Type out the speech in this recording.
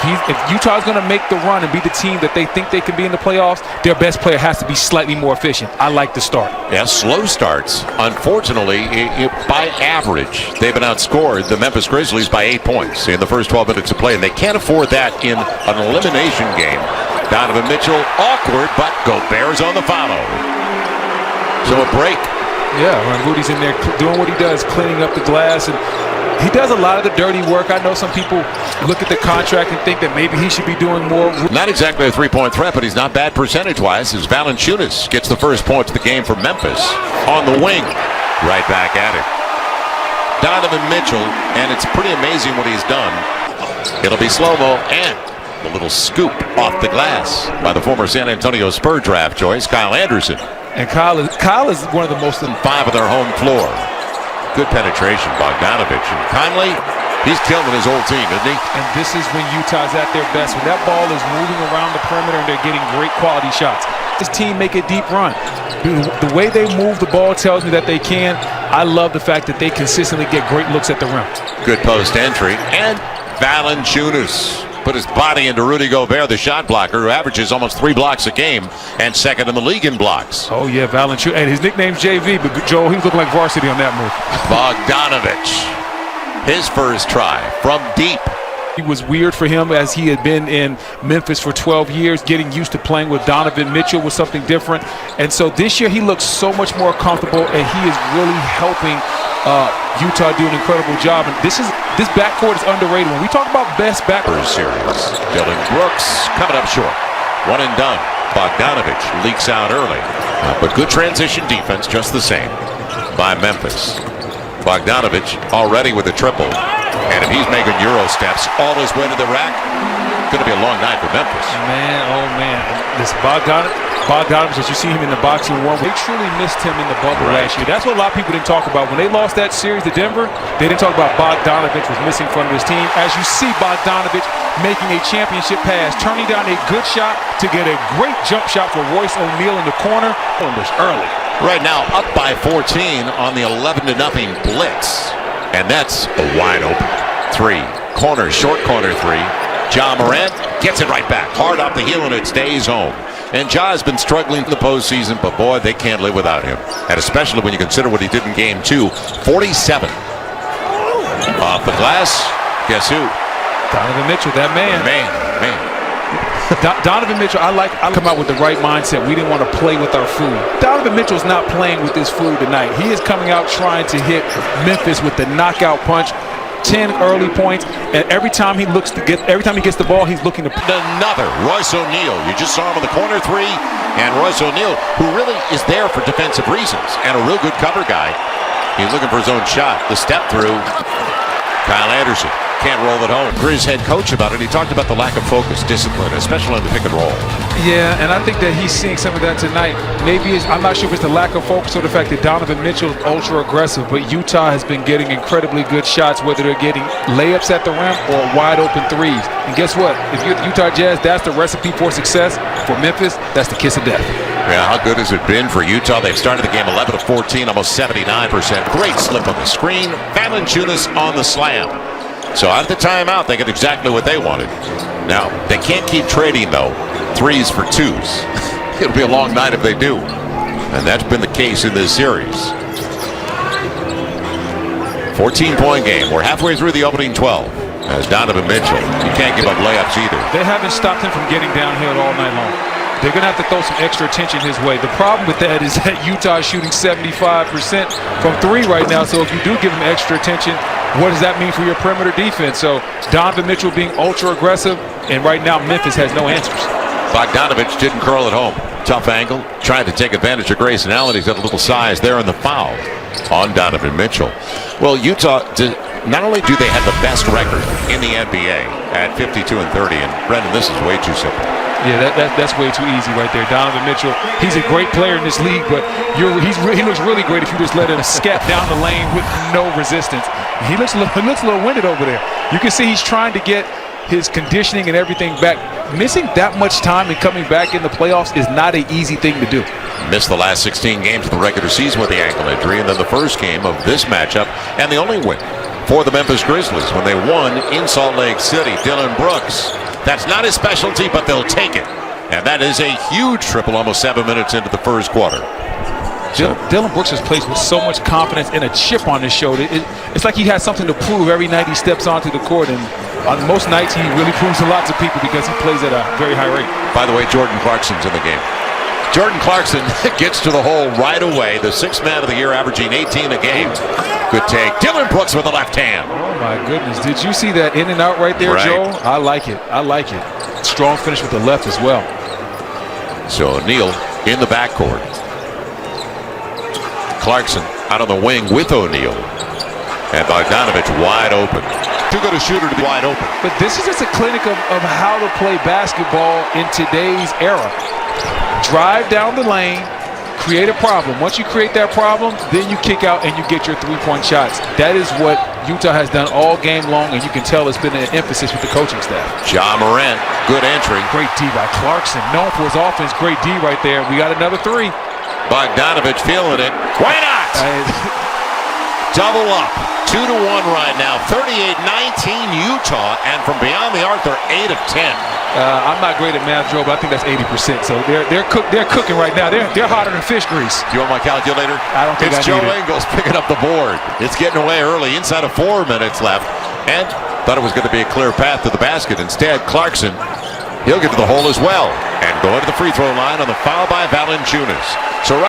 if Utah's going to make the run and be the team that they think they can be in the playoffs, their best player has to be slightly more efficient. I like the start. Yeah, slow starts. Unfortunately, by average, they've been outscored the Memphis Grizzlies by 8 points in the first 12 minutes of play, and they can't afford that in an elimination game. Donovan Mitchell, awkward, but Gobert's on the follow. So a break. Yeah, when Rudy's in there doing what he does, cleaning up the glass, and he does a lot of the dirty work. I know some people look at the contract and think that maybe he should be doing more. Not exactly a three-point threat, but he's not bad percentage-wise as Valanciunas gets the first points of the game for Memphis on the wing. Right back at it. Donovan Mitchell, and it's pretty amazing what he's done. It'll be slow-mo, and the little scoop off the glass by the former San Antonio Spurs draft choice, Kyle Anderson. And Kyle is one of the most in 5 of their home floor. Good penetration, Bogdanovic. And Conley, he's killing his whole team, isn't he? And this is when Utah's at their best. When that ball is moving around the perimeter and they're getting great quality shots. This team make a deep run. The way they move the ball tells me that they can. I love the fact that they consistently get great looks at the rim. Good post entry. And Valanciunas put his body into Rudy Gobert, the shot blocker, who averages almost 3 blocks a game and second in the league in blocks. Oh, yeah, Valanciunas. And his nickname's JV, but Joel, he was looking like varsity on that move. Bogdanovic, his first try from deep. It was weird for him as he had been in Memphis for 12 years. Getting used to playing with Donovan Mitchell was something different. And so this year he looks so much more comfortable, and he is really helping Utah do an incredible job. And this backcourt is underrated. When we talk about best backcourt series, Dylan Brooks coming up short. One and done. Bogdanovic leaks out early. But good transition defense just the same by Memphis. Bogdanovic already with a triple. And if he's making Euro steps all his way to the rack, going to be a long night for Memphis. Man, oh man. This Bogdanovic, as you see him in the boxing one, they truly missed him in the bubble last year. That's what a lot of people didn't talk about. When they lost that series to Denver, they didn't talk about Bogdanovic was missing from his team. As you see Bogdanovic making a championship pass, turning down a good shot to get a great jump shot for Royce O'Neal in the corner. Almost early. Right now up by 14 on the 11-0 blitz. And that's a wide open 3. Corner, short corner 3. Ja Morant gets it right back. Hard off the heel, and it stays home. And Ja has been struggling in the postseason, but boy, they can't live without him. And especially when you consider what he did in game 2. 47. Off the glass. Guess who? Donovan Mitchell, that man. Man. Donovan Mitchell, I come out with the right mindset. We didn't want to play with our food. Donovan Mitchell's not playing with his food tonight. He is coming out trying to hit Memphis with the knockout punch. 10 early points, and every time he gets the ball, he's looking to another Royce O'Neal. You just saw him in the corner 3, and Royce O'Neal, who really is there for defensive reasons and a real good cover guy. He's looking for his own shot. The step through. Kyle Anderson can't roll it home. For his head coach about it, he talked about the lack of focus, discipline, especially on the pick and roll. Yeah, and I think that he's seeing some of that tonight. I'm not sure if it's the lack of focus or the fact that Donovan Mitchell is ultra aggressive, but Utah has been getting incredibly good shots, whether they're getting layups at the rim or wide open threes. And guess what? If you're the Utah Jazz, that's the recipe for success. For Memphis, that's the kiss of death. Yeah, how good has it been for Utah? They've started the game 11-14, almost 79%. Great slip on the screen. Valanciunas on the slam. So out of the timeout, they get exactly what they wanted. Now, they can't keep trading, though, 3s for 2s. It'll be a long night if they do. And that's been the case in this series. 14-point game. We're halfway through the opening 12. As Donovan Mitchell, you can't give up layups either. They haven't stopped him from getting downhill all night long. They're going to have to throw some extra attention his way. The problem with that is that Utah is shooting 75% from 3 right now. So if you do give him extra attention, what does that mean for your perimeter defense? So Donovan Mitchell being ultra aggressive, and right now Memphis has no answers. Bogdanovic didn't curl at home. Tough angle, trying to take advantage of Grayson Allen. He's got a little size there in the foul on Donovan Mitchell. Well, Utah, not only do they have the best record in the NBA at 52-30, and Brendan, this is way too simple. Yeah, that's way too easy right there. Donovan Mitchell, he's a great player in this league, but he looks really great if you just let him scat down the lane with no resistance. He looks a little winded over there. You can see he's trying to get his conditioning and everything back. Missing that much time and coming back in the playoffs is not an easy thing to do. Missed the last 16 games of the regular season with the ankle injury, and then the first game of this matchup, and the only win for the Memphis Grizzlies when they won in Salt Lake City. Dylan Brooks That's not his specialty, but they'll take it. And that is a huge triple almost 7 minutes into the first quarter. Dylan Brooks has played with so much confidence and a chip on his shoulder. It's like he has something to prove every night he steps onto the court. And on most nights, he really proves a lot to people because he plays at a very high rate. By the way, Jordan Clarkson's in the game. Jordan Clarkson gets to the hole right away. The sixth man of the year, averaging 18 a game. Good take. Dylan Brooks with the left hand. Oh, my goodness. Did you see that in and out right there, Right. Joe? I like it. I like it. Strong finish with the left as well. So O'Neal in the backcourt. Clarkson out on the wing with O'Neal. And Bogdanovic wide open. Too good a shooter to be wide open. But this is just a clinic of how to play basketball in today's era. Drive down the lane, create a problem. Once you create that problem, then you kick out and you get your three-point shots. That is what Utah has done all game long, and you can tell it's been an emphasis with the coaching staff. Ja Morant, good entry. Great D by Clarkson. Known for his offense. Great D right there. We got another three. Bogdanovic feeling it. Why not? Double up. 2-1 right now. 38-19 Utah. And from beyond the arc, they're 8 of 10. I'm not great at math, Joe, but I think that's 80%. So they're cooking right now. They're hotter than fish grease. Do you want my calculator? I don't think it's I Joe need it. Ingles picking up the board. It's getting away early, inside of 4 minutes left. And thought it was going to be a clear path to the basket. Instead, Clarkson, he'll get to the hole as well. And going to the free throw line on the foul by Valanciunas.